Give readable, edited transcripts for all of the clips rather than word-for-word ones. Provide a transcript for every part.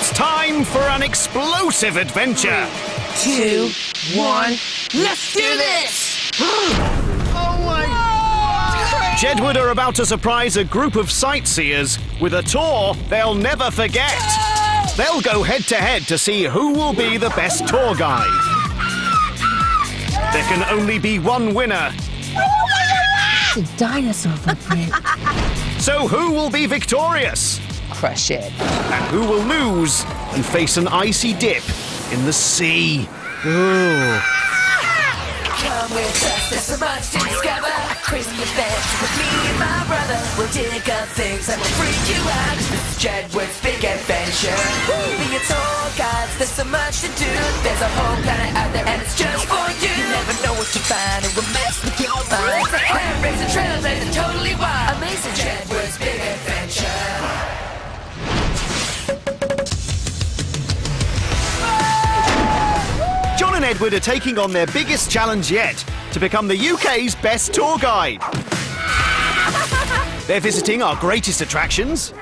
It's time for an explosive adventure. 2, 1, let's do this! Oh my... Jedward are about to surprise a group of sightseers with a tour they'll never forget. They'll go head-to-head to see who will be the best tour guide. There can only be one winner. It's a dinosaur footprint. So who will be victorious? Crush it. And who will lose and face an icy dip in the sea? Ooh. Come with us, there's so much to discover. Crazy adventure with me and my brother. We'll dig up things and we'll freak you out. This is Jedward's big adventure. Being a tour guide, there's so much to do. There's a whole planet out there and it's just for you. You never know what you find, it will mess with your mind. It's a hair-raising trailblazer, totally wild. Amazing Jedward's big adventure. John and Edward are taking on their biggest challenge yet, to become the UK's best tour guide. They're visiting our greatest attractions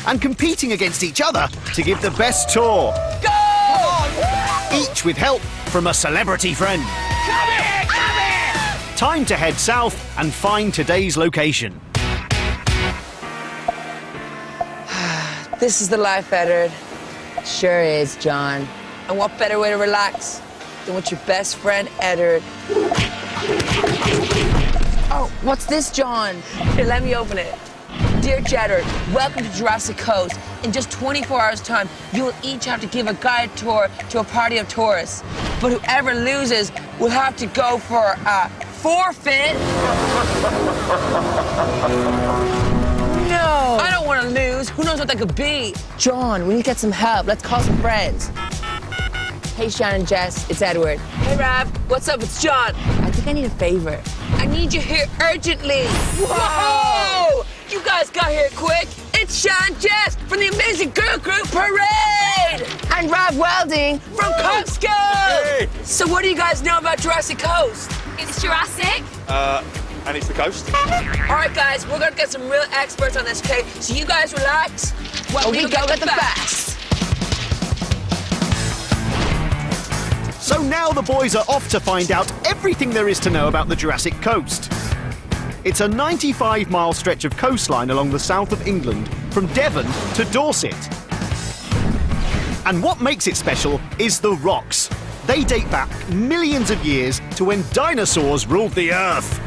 and competing against each other to give the best tour. Go! Each with help from a celebrity friend. Come here, come here! Time to head south and find today's location. This is the life, Edward. Sure is, John. And what better way to relax than with your best friend, Edward? Oh, what's this, John? Here, let me open it. Dear Jedward, welcome to Jurassic Coast. In just 24 hours' time, you will each have to give a guided tour to a party of tourists. But whoever loses will have to go for a forfeit. No! I don't want to lose. Who knows what that could be? John, we need to get some help. Let's call some friends. Hey, Sean and Jess, it's Edward. Hey, Rav. What's up? It's John. I think I need a favor. I need you here urgently. Whoa! You guys got here quick. It's Sean and Jess from the amazing girl group Parade! And Rav Welding from Costco! Hey. So what do you guys know about Jurassic Coast? It's Jurassic. And it's the coast. All right, guys, we're going to get some real experts on this, okay? So you guys relax while we go get the facts. So now the boys are off to find out everything there is to know about the Jurassic Coast. It's a 95-mile stretch of coastline along the south of England, from Devon to Dorset. And what makes it special is the rocks. They date back millions of years to when dinosaurs ruled the earth.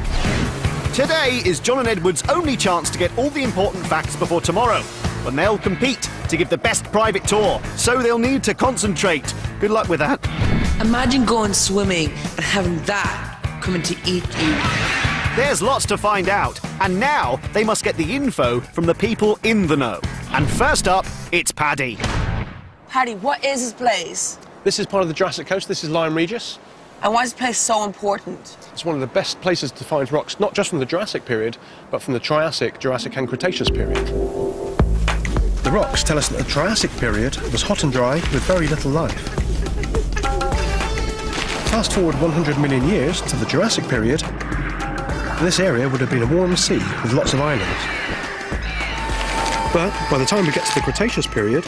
Today is John and Edward's only chance to get all the important facts before tomorrow, when they'll compete to give the best private tour, so they'll need to concentrate. Good luck with that. Imagine going swimming and having that coming to eat you. There's lots to find out, and now they must get the info from the people in the know. And first up, it's Paddy. Paddy, what is this place? This is part of the Jurassic Coast. This is Lyme Regis. And why is this place so important? It's one of the best places to find rocks, not just from the Jurassic period, but from the Triassic, Jurassic and Cretaceous period. The rocks tell us that the Triassic period was hot and dry with very little life. Fast forward 100 million years to the Jurassic period, this area would have been a warm sea with lots of islands. But by the time we get to the Cretaceous period,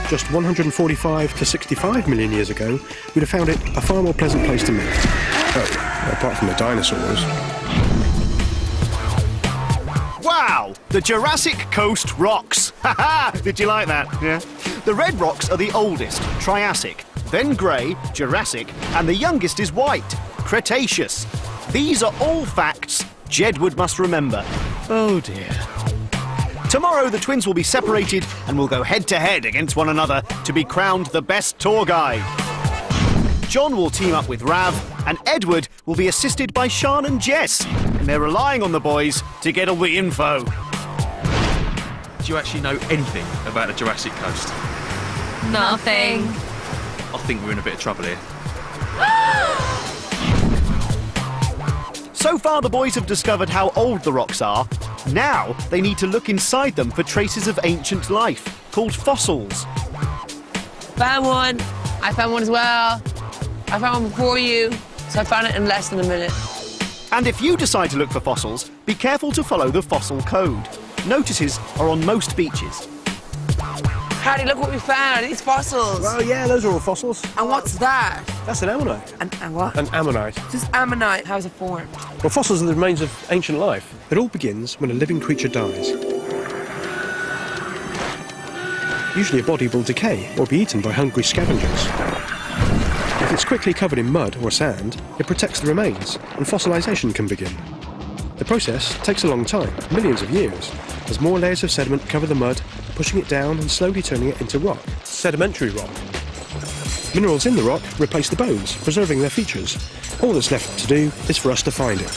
just 145 to 65 million years ago, we'd have found it a far more pleasant place to live. Oh, apart from the dinosaurs. Wow! The Jurassic Coast rocks! Haha! Did you like that? Yeah. The red rocks are the oldest, Triassic, then grey, Jurassic, and the youngest is white, Cretaceous. These are all facts Jedward must remember. Oh dear. Tomorrow the twins will be separated and will go head-to-head against one another to be crowned the best tour guide. John will team up with Rav, and Edward will be assisted by Sean and Jess, and they're relying on the boys to get all the info. Do you actually know anything about the Jurassic Coast? Nothing. I think we're in a bit of trouble here. So far the boys have discovered how old the rocks are. Now they need to look inside them for traces of ancient life, called fossils. Found one. I found one as well. I found one before you, so I found it in less than a minute. And if you decide to look for fossils, be careful to follow the fossil code. Notices are on most beaches. Harry, look what we found. These fossils. Oh, yeah, those are all fossils. And what's that? That's an ammonite. And what? An ammonite. This ammonite. How is it formed? Well, fossils are the remains of ancient life. It all begins when a living creature dies. Usually a body will decay or be eaten by hungry scavengers. If it's quickly covered in mud or sand, it protects the remains and fossilization can begin. The process takes a long time, millions of years, as more layers of sediment cover the mud, pushing it down and slowly turning it into rock, sedimentary rock. Minerals in the rock replace the bones, preserving their features. All that's left to do is for us to find it.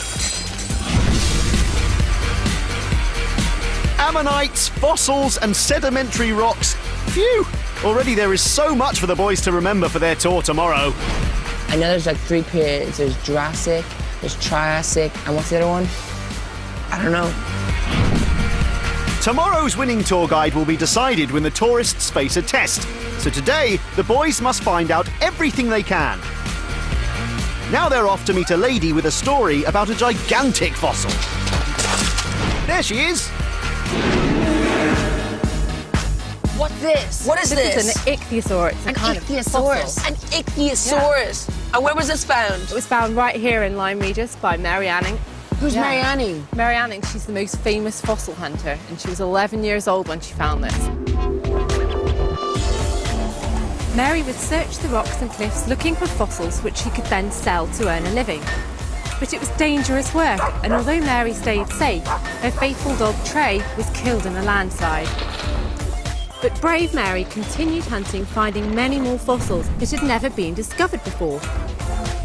Ammonites, fossils and sedimentary rocks. Phew! Already there is so much for the boys to remember for their tour tomorrow. I know there's like 3 periods. There's Jurassic, there's Triassic, and what's the other one? I don't know. Tomorrow's winning tour guide will be decided when the tourists face a test. So today, the boys must find out everything they can. Now they're off to meet a lady with a story about a gigantic fossil. There she is. What's this? What is this? This is an ichthyosaur. It's a kind of fossil. An ichthyosaurus. And where was this found? It was found right here in Lyme Regis by Mary Anning. Who's Mary Anning? Mary Anning, she's the most famous fossil hunter, and she was 11 years old when she found this. Mary would search the rocks and cliffs looking for fossils which she could then sell to earn a living. But it was dangerous work, and although Mary stayed safe, her faithful dog Trey was killed in a landslide. But brave Mary continued hunting, finding many more fossils that had never been discovered before.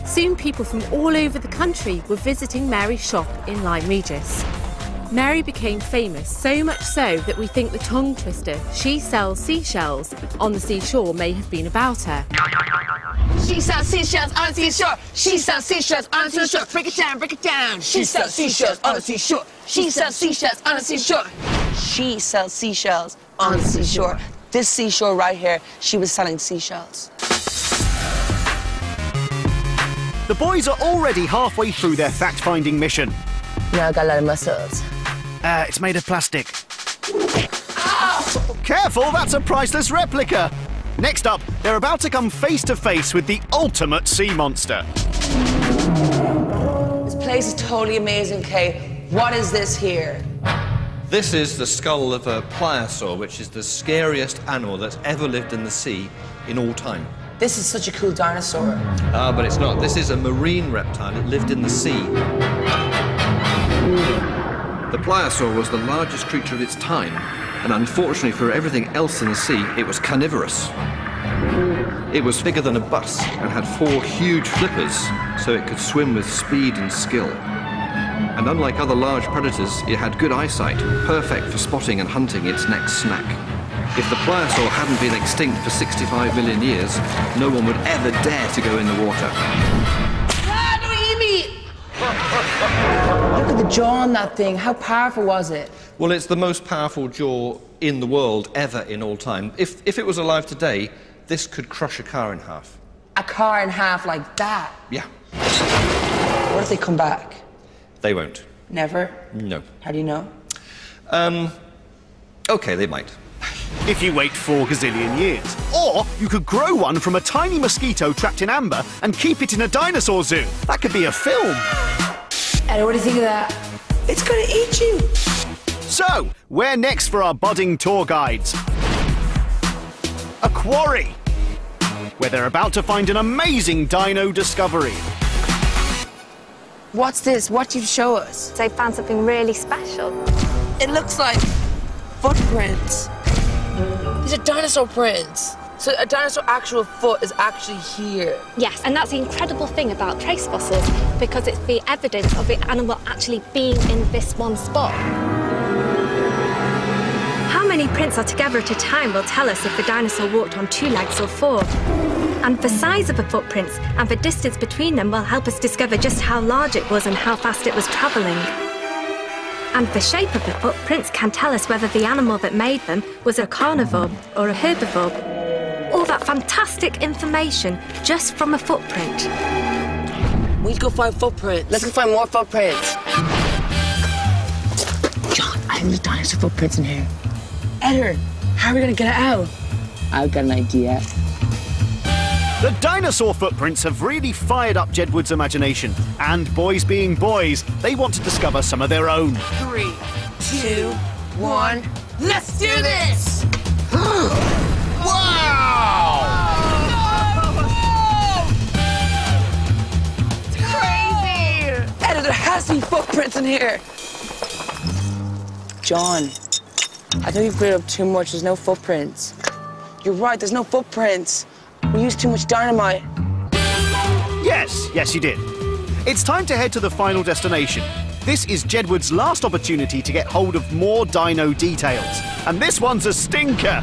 Soon people from all over the country were visiting Mary's shop in Lyme Regis. Mary became famous, so much so that we think the tongue twister, "She sells seashells" on the seashore may have been about her. She sells seashells on the seashore. She sells seashells on the seashore. Break it down, break it down. She sells seashells on the seashore. She sells seashells on the seashore. She sells seashells on the seashore. This seashore right here, she was selling seashells. The boys are already halfway through their fact-finding mission. Now I got a lot of muscles. It's made of plastic. Ow! Careful, that's a priceless replica. Next up, they're about to come face to face with the ultimate sea monster. This place is totally amazing, Kay. What is this here? This is the skull of a pliosaur, which is the scariest animal that's ever lived in the sea in all time. This is such a cool dinosaur. But it's not. This is a marine reptile. It lived in the sea. The pliosaur was the largest creature of its time, and unfortunately for everything else in the sea, it was carnivorous. It was bigger than a bus and had 4 huge flippers, so it could swim with speed and skill. And unlike other large predators, it had good eyesight, perfect for spotting and hunting its next snack. If the pliosaur hadn't been extinct for 65 million years, no one would ever dare to go in the water. Ah, don't eat me! Look at the jaw on that thing. How powerful was it? Well, it's the most powerful jaw in the world ever in all time. If it was alive today, this could crush a car in half. A car in half like that? Yeah. What if they come back? They won't. Never? No. How do you know? Okay, they might. If you wait 4 gazillion years. Or you could grow one from a tiny mosquito trapped in amber and keep it in a dinosaur zoo. That could be a film. Eddie, what do you think of that? It's gonna eat you. So, where next for our budding tour guides? A quarry, where they're about to find an amazing dino discovery. What's this? What do you show us? They found something really special. It looks like footprints. These are dinosaur prints. So a dinosaur actual foot is actually here. Yes, and that's the incredible thing about trace fossils, because it's the evidence of the animal actually being in this one spot. How many prints are together at a time will tell us if the dinosaur walked on 2 legs or 4. And the size of the footprints and the distance between them will help us discover just how large it was and how fast it was travelling. And the shape of the footprints can tell us whether the animal that made them was a carnivore or a herbivore. All that fantastic information just from a footprint. We need to go find footprints. Let's go find more footprints. John, I think there's dinosaur footprints in here. Edward, how are we gonna get it out? I've got an idea. The dinosaur footprints have really fired up Jedward's imagination. And boys being boys, they want to discover some of their own. 3, 2, 1, let's do this! Wow! It's crazy! Eddie, there has to be footprints in here. John, I think you've cleared up too much. There's no footprints. You're right, there's no footprints. We used too much dynamite. Yes, you did. It's time to head to the final destination. This is Jedward's last opportunity to get hold of more dino details. And this one's a stinker.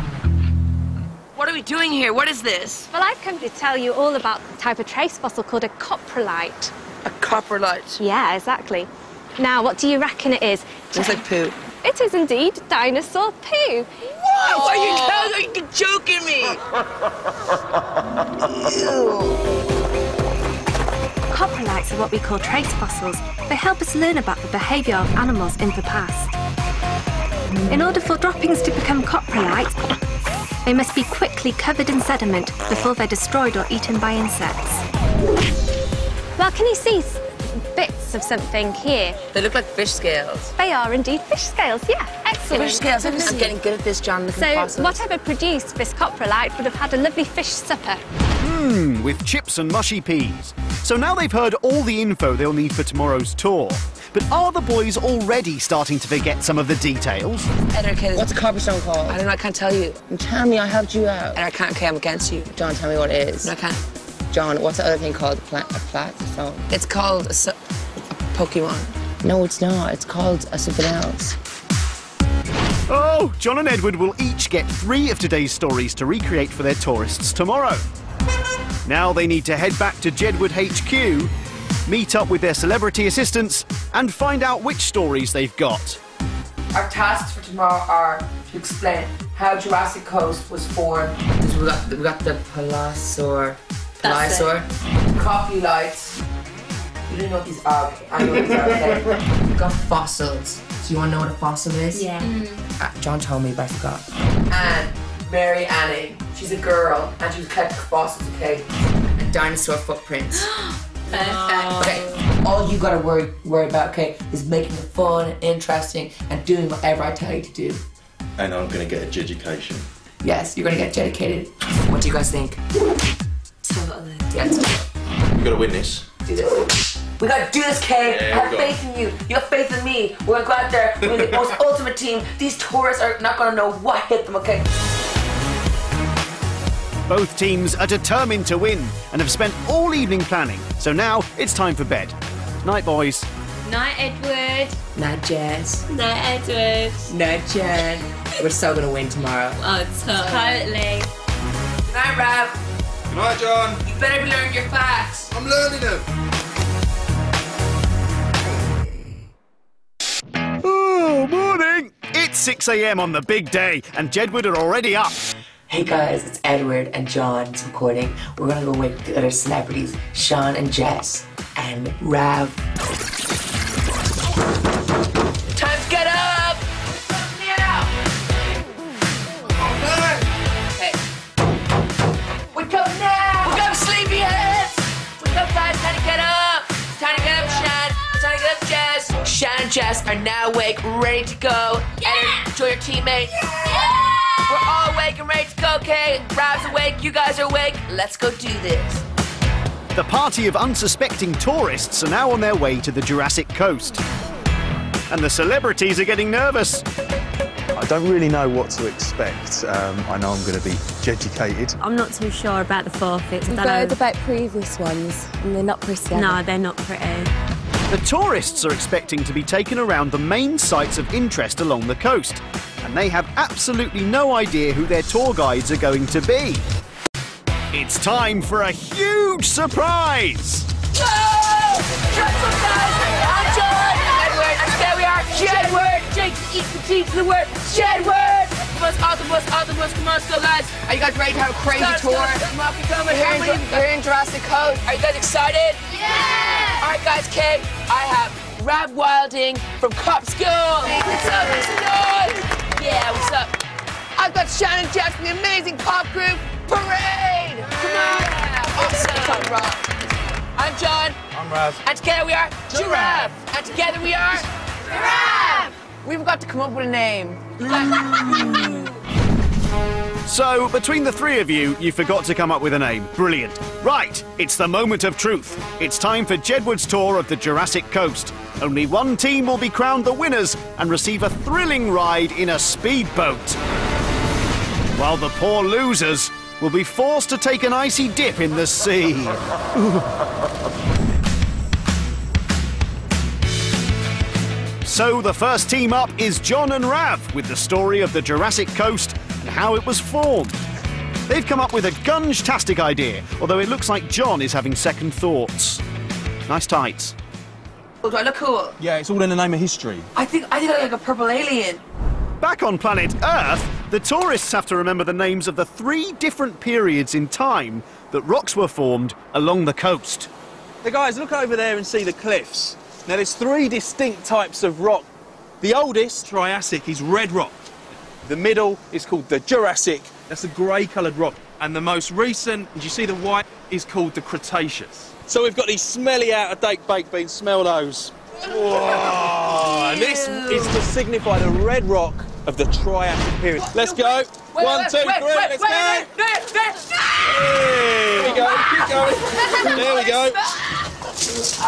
What are we doing here? What is this? Well, I've come to tell you all about the type of trace fossil called a coprolite. A coprolite. Yeah, exactly. Now, what do you reckon it is? Looks like poo. It is indeed dinosaur poo. Whoa! Are you joking me? Coprolites are what we call trace fossils. They help us learn about the behaviour of animals in the past. In order for droppings to become coprolites, they must be quickly covered in sediment before they're destroyed or eaten by insects. Well, can you see bits of something here? They look like fish scales. They are indeed fish scales, yeah. Excellent. Fish scales. I'm getting good at this, John. So whatever produced this coprolite would have had a lovely fish supper. With chips and mushy peas. So now they've heard all the info they'll need for tomorrow's tour. But are the boys already starting to forget some of the details? What's a copperstone called? I don't know, I can't tell you. Tell me, I helped you out. And I can't, okay, I'm against you. John, tell me what it is. No, I can't. John, what's the other thing called? A platform? It's called a Pokemon. No, it's not. It's called something else. Oh, John and Edward will each get 3 of today's stories to recreate for their tourists tomorrow. Now they need to head back to Jedward HQ, meet up with their celebrity assistants, and find out which stories they've got. Our tasks for tomorrow are to explain how Jurassic Coast was formed. We got the Palosaur, Coprolites. You don't know what these are. I know what these are. Okay. We got fossils. So you want to know what a fossil is? Yeah. John told me, but I forgot. And Mary Anning. She's a girl, and she was collecting fossils, okay? And dinosaur footprints. Perfect. Okay, all you gotta worry about, okay, is making it fun and interesting and doing whatever I tell you to do. And I'm gonna get a education. Yes, you're gonna get dedicated. What do you guys think? Totally. Yeah, let's do it. We gotta win this. Do this. We gotta do this, Kay. Yeah, I have faith in you. You have faith in me. We're gonna go out there. We're the most ultimate team. These tourists are not gonna know what hit them, okay? Both teams are determined to win and have spent all evening planning. So now it's time for bed. Night, boys. Night, Edward. Night, Jess. Night, Edward. Night, Jen. We're so gonna win tomorrow. Oh, totally. Good night, Rav. Good night, John. You better be learning your facts. I'm learning them. Oh, morning! It's 6 a.m. on the big day, and Jedward are already up. Hey guys, it's Edward and John's recording. We're gonna go wake up the other celebrities, Sean and Jess, and Rav. Time to get up! Get up! Okay. Wake up now! Wake up, sleepyheads! Wake up, guys, time to get up! It's time to get up, Sean. It's time to get up, Jess. Sean and Jess are now awake, ready to go. Yeah! And enjoy your teammates. Yeah! We're all awake and ready to go, okay? Rav's awake, you guys are awake. Let's go do this. The party of unsuspecting tourists are now on their way to the Jurassic Coast. And the celebrities are getting nervous. I don't really know what to expect. I know I'm going to be educated. I'm not too sure about the forfeits. We've heard about previous ones, and they're not pretty. No, they're not pretty. The tourists are expecting to be taken around the main sites of interest along the coast, and they have absolutely no idea who their tour guides are going to be. It's time for a huge surprise! Whoa! What's up, guys? I'm John! Jedward, and there we are, Jedward! Jake eats the teeth to the word, Jedward! Octopus, come on, let's go, guys! Are you guys ready to have a crazy tour? We're in Jurassic Coast. Are you guys excited? Yeah! Alright, guys, Kay, I have Rav Wilding from Cop School! What's up, Yeah, what's up? I've got Shannon Jess from the amazing pop group Parade! Come on! Awesome! I'm John. I'm Rav. And together we are Giraffe. And together we are Giraffe! We've got to come up with a name. So, between the three of you, you forgot to come up with a name. Brilliant. Right, it's the moment of truth. It's time for Jedward's tour of the Jurassic Coast. Only one team will be crowned the winners and receive a thrilling ride in a speedboat. While the poor losers will be forced to take an icy dip in the sea. So the first team up is John and Rav with the story of the Jurassic Coast and how it was formed. They've come up with a gunge-tastic idea, although it looks like John is having second thoughts. Nice tights. Oh, do I look cool? Yeah, it's all in the name of history. I think I look like a purple alien. Back on planet Earth, the tourists have to remember the names of the 3 different periods in time that rocks were formed along the coast. Hey guys, look over there and see the cliffs. Now there's 3 distinct types of rock. The oldest, Triassic, is red rock. the middle is called the Jurassic. That's a grey-coloured rock. And the most recent, did you see the white, is called the Cretaceous. So we've got these smelly out-of-date baked beans. Smell those. Whoa! And this is to signify the red rock of the Triassic period. Let's go. 1, 2, 3, let's go. There we go. Keep going. There we go.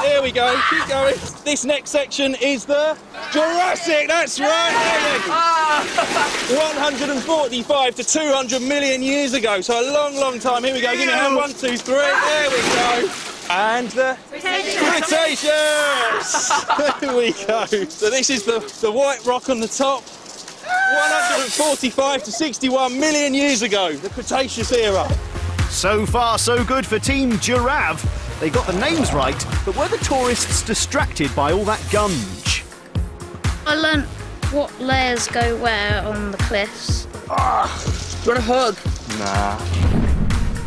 There we go. Keep going. This next section is the Jurassic. That's right. 145 to 200 million years ago. So a long, long time. Here we go. Give me a hand. 1, 2, 3. There we go. And the Cretaceous. There we go. So this is the white rock on the top. 145 to 61 million years ago, the Cretaceous era. So far, so good for Team Giraffe. They got the names right, but were the tourists distracted by all that gunge? I learnt what layers go where on the cliffs. Do you want a hug? Nah.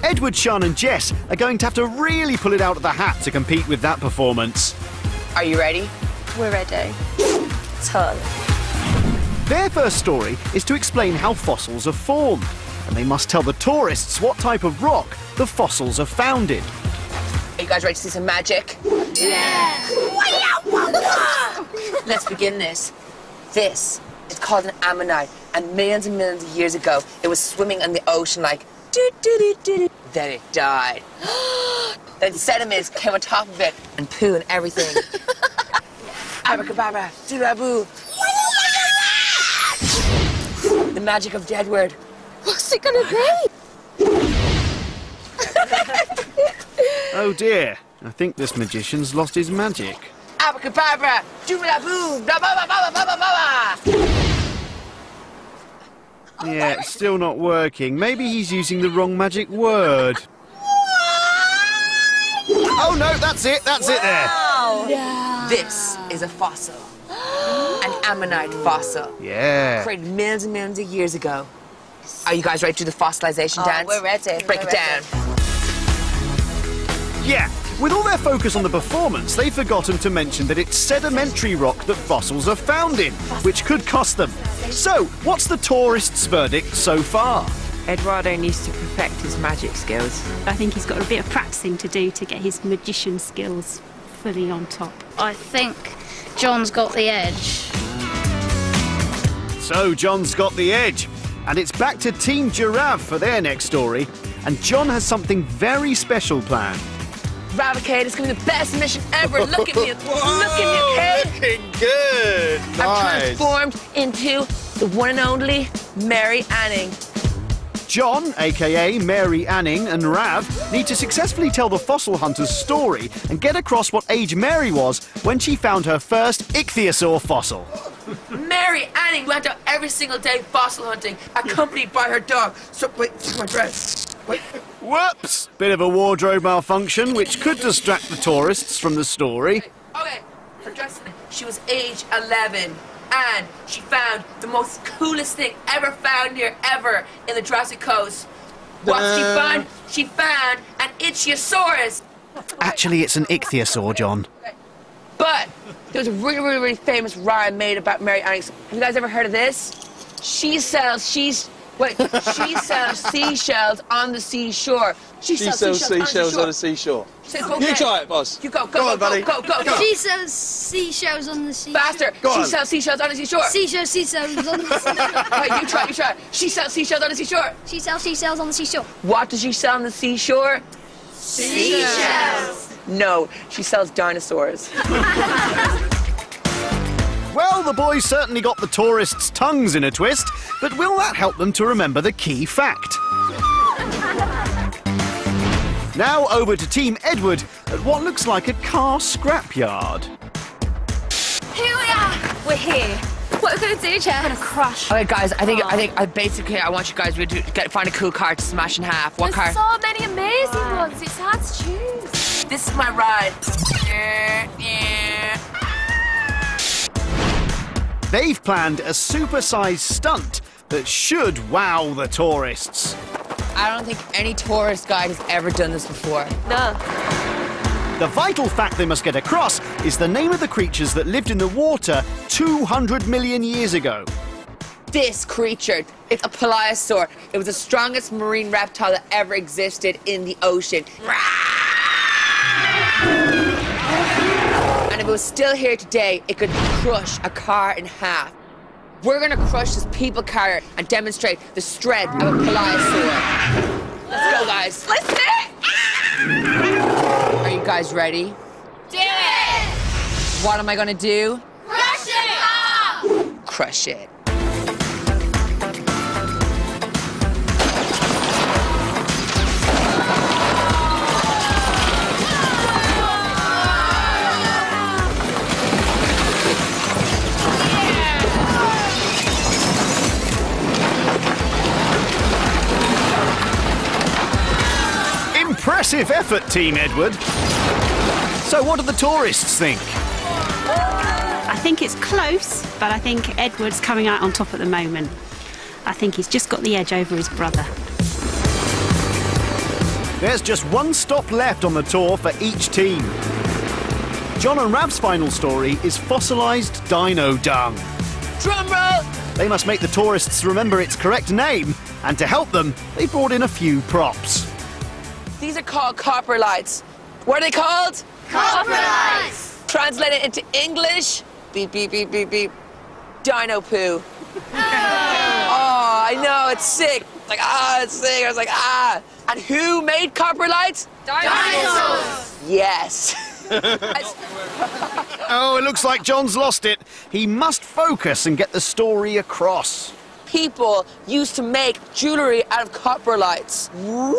Edward, Sean and Jess are going to have to really pull it out of the hat to compete with that performance. Are you ready? We're ready. Ton. Their first story is to explain how fossils are formed, and they must tell the tourists what type of rock the fossils are found in. Are you guys ready to see some magic? Yeah! Let's begin this. This is called an ammonite, and millions of years ago, it was swimming in the ocean like doo-doo-doo-doo-doo. Then it died. Then sediments came on top of it, and poo and everything. Abracadabra, doodaboo. The magic of Jedward. What's it gonna be? Oh dear, I think this magician's lost his magic. Abracadabra, doodaboo, blah, blah, blah, blah, blah, blah, blah. Yeah, it's still not working. Maybe he's using the wrong magic word. Oh no, that's it there. Yeah. This is a fossil. An ammonite fossil. Yeah. Created millions and millions of years ago. Are you guys ready to do the fossilization dance? We're ready. Break it down. Yeah, with all their focus on the performance, they've forgotten to mention that it's sedimentary rock that fossils are found in, which could cost them. So, what's the tourists' verdict so far? Eduardo needs to perfect his magic skills. I think he's got a bit of practicing to do to get his magician skills fully on top. I think John's got the edge. So John's got the edge. And it's back to Team Giraffe for their next story. And John has something very special planned. Ravicade, it's going to be the best mission ever. Look at me. Look at me, okay? Looking good. I'm Nice. transformed into the one and only Mary Anning. John, aka Mary Anning, and Rav need to successfully tell the fossil hunter's story and get across what age Mary was when she found her first ichthyosaur fossil. Mary Anning went out every single day fossil hunting, accompanied by her dog. So, wait, this is my dress. Wait. Whoops! Bit of a wardrobe malfunction, which could distract the tourists from the story. Okay, her dress. She was age 11, and she found the most coolest thing ever found here, ever, in the Jurassic Coast. What did she find? She found an Ichthyosaurus. Actually, it's an ichthyosaur, John. But there's a really famous rhyme made about Mary Anning. Have you guys ever heard of this? She sells Wait, she sells seashells on the seashore. She sells seashells on the seashore. You try it, boss. You go on, buddy. Go. She sells seashells on the seashore. Faster. She sells seashells on the seashore. Seashells on the seashore. Wait, you try. She sells seashells on the seashore. She sells seashells on the seashore. What does she sell on the seashore? Seashells. No, she sells dinosaurs. Well, the boys certainly got the tourists' tongues in a twist, but will that help them to remember the key fact? Now over to Team Edward at what looks like a car scrapyard. Here we are. We're here. What are we going to do, Jess? We're going to crush. Okay, guys, I want you guys to find a cool car to smash in half. What car? There's so many amazing ones. It's hard to choose. This is my ride. They've planned a super-sized stunt that should wow the tourists. I don't think any tourist guide has ever done this before. No. The vital fact they must get across is the name of the creatures that lived in the water 200 million years ago. This creature, it's a pliosaur. It was the strongest marine reptile that ever existed in the ocean. And if it was still here today, it could crush a car in half. We're gonna crush this people carrier and demonstrate the strength of a pliosaur. Let's go, guys. Let's do it! Are you guys ready? Do it! What am I gonna do? Crush it! Crush it. Impressive effort, Team Edward. So what do the tourists think? I think it's close, but I think Edward's coming out on top at the moment. I think he's just got the edge over his brother. There's just one stop left on the tour for each team. John and Rav's final story is fossilised dino dung. Drum roll! They must make the tourists remember its correct name, and to help them, they brought in a few props. These are called copper lights. What are they called? Copper lights! Translated into English, beep, beep, beep, beep, beep. Dino poo. Oh, I know, it's sick. It's like, it's sick. I was like, And who made copper lights? Dinosaurs! Yes. Oh, it looks like John's lost it. He must focus and get the story across. People used to make jewellery out of copper lights. Woo!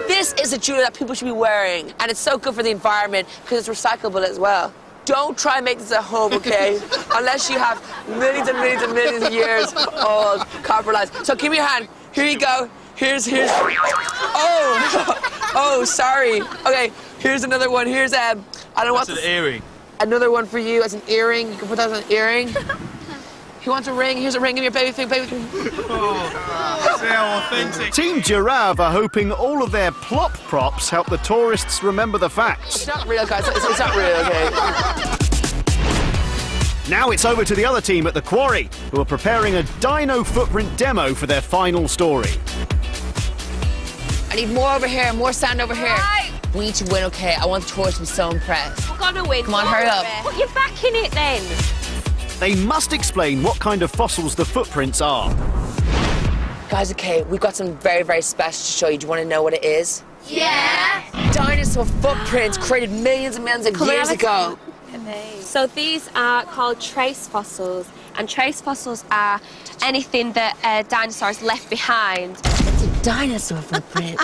This is a jewellery that people should be wearing, and it's so good for the environment because it's recyclable as well. Don't try and make this at home, okay? Unless you have millions and millions and millions of years old copper lights. So give me your hand. Here you go. Here's. Oh, sorry. Okay, here's another one. Here's I don't know what's an earring. Another one for you as an earring. You can put that as an earring. He wants a ring. Here's a ring. Give me your baby thing, baby thing. Oh, see how authentic. Team Giraffe are hoping all of their plop props help the tourists remember the facts. It's not real, guys. It's not real, okay? Now it's over to the other team at the quarry, who are preparing a dino footprint demo for their final story. I need more over here, more sand over here. Right. We need to win, okay? I want the tourists to be so impressed. We're gonna win. Come on, hurry up. Put your back in it then. They must explain what kind of fossils the footprints are. Guys, okay, we've got something very, very special to show you. Do you want to know what it is? Yeah. Dinosaur footprints created millions and millions of years ago. So these are called trace fossils, and trace fossils are anything that dinosaurs left behind. It's a dinosaur footprint.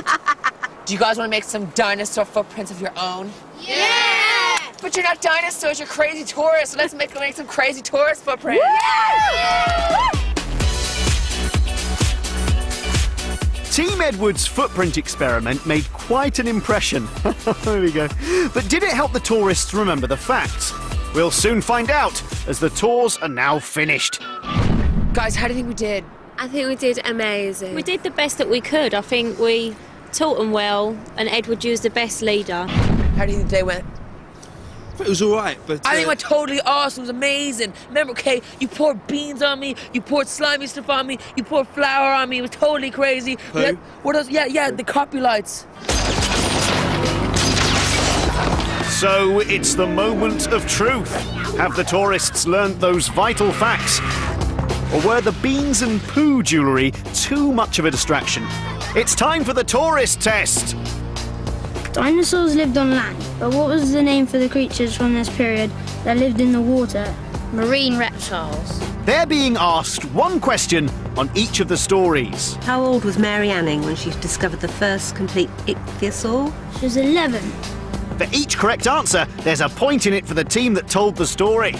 Do you guys want to make some dinosaur footprints of your own? Yeah! But you're not dinosaurs, you're crazy tourists. So let's make some crazy tourist footprints. Team Edward's footprint experiment made quite an impression. There we go. But did it help the tourists remember the facts? We'll soon find out, as the tours are now finished. Guys, how do you think we did? I think we did amazing. We did the best that we could. I think we taught them well, and Edward used the best leader. How do you think they went? It was all right, but... I think it went totally awesome. It was amazing. Remember, okay, you poured beans on me, you poured slimy stuff on me, you poured flour on me. It was totally crazy. Who? What else? Yeah, the copyrights. So it's the moment of truth. Have the tourists learnt those vital facts? Or were the beans and poo jewellery too much of a distraction? It's time for the tourist test. Dinosaurs lived on land, but what was the name for the creatures from this period that lived in the water? Marine reptiles. They're being asked one question on each of the stories. How old was Mary Anning when she discovered the first complete ichthyosaur? She was 11. For each correct answer, there's a point in it for the team that told the story.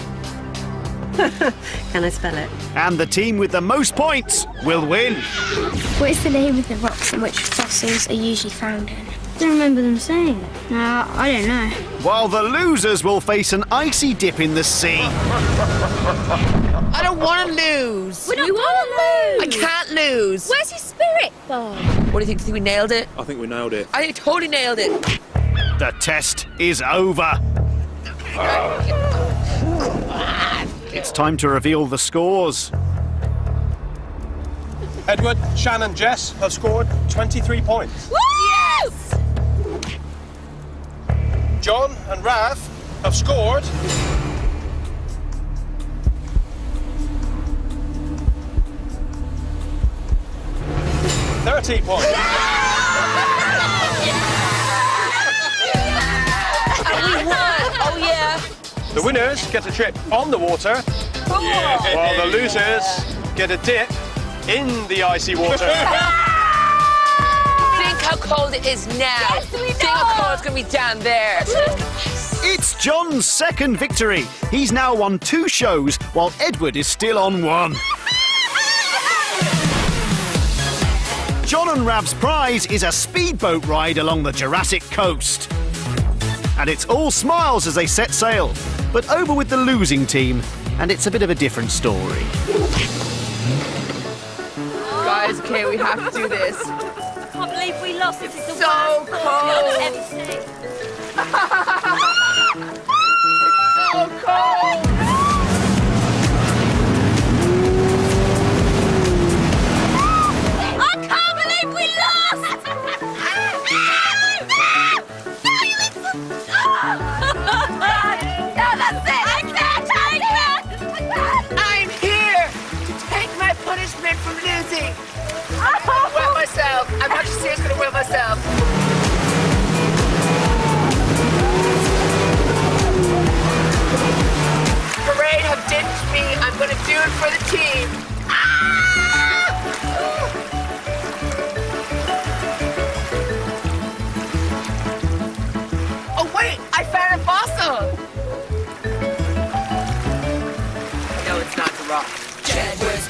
Can I spell it? And the team with the most points will win. What is the name of the rocks in which fossils are usually found in? I don't remember them saying it. No, I don't know. While the losers will face an icy dip in the sea. I don't want to lose. We don't want to I can't lose. Where's your spirit, Bob? What do you think? Do you think we nailed it? I think we nailed it. I think we totally nailed it. The test is over. It's time to reveal the scores. Edward, Shannon, Jess have scored 23 points. Yes! John and Rav have scored 30 points. And we won. Oh, yeah. The winners get a trip on the water, while the losers get a dip in the icy water. Think how cold it is now. Yes, we know. Think how cold it's going to be down there. It's John's second victory. He's now won 2 shows, while Edward is still on 1. John and Rav's prize is a speedboat ride along the Jurassic Coast. And it's all smiles as they set sail. But over with the losing team, and it's a bit of a different story. Guys, okay, we have to do this. I can't believe we lost. This is the So worst cold. I've ever seen. It's so cold. I can't believe we lost! No, that's it! I can't take it! I'm here to take my punishment from losing. Wet myself. I'm not just serious, gonna wet myself. Parade have ditched me. I'm gonna do it for the team. Oh wait, I found a fossil. No, it's not the rock. Jedward's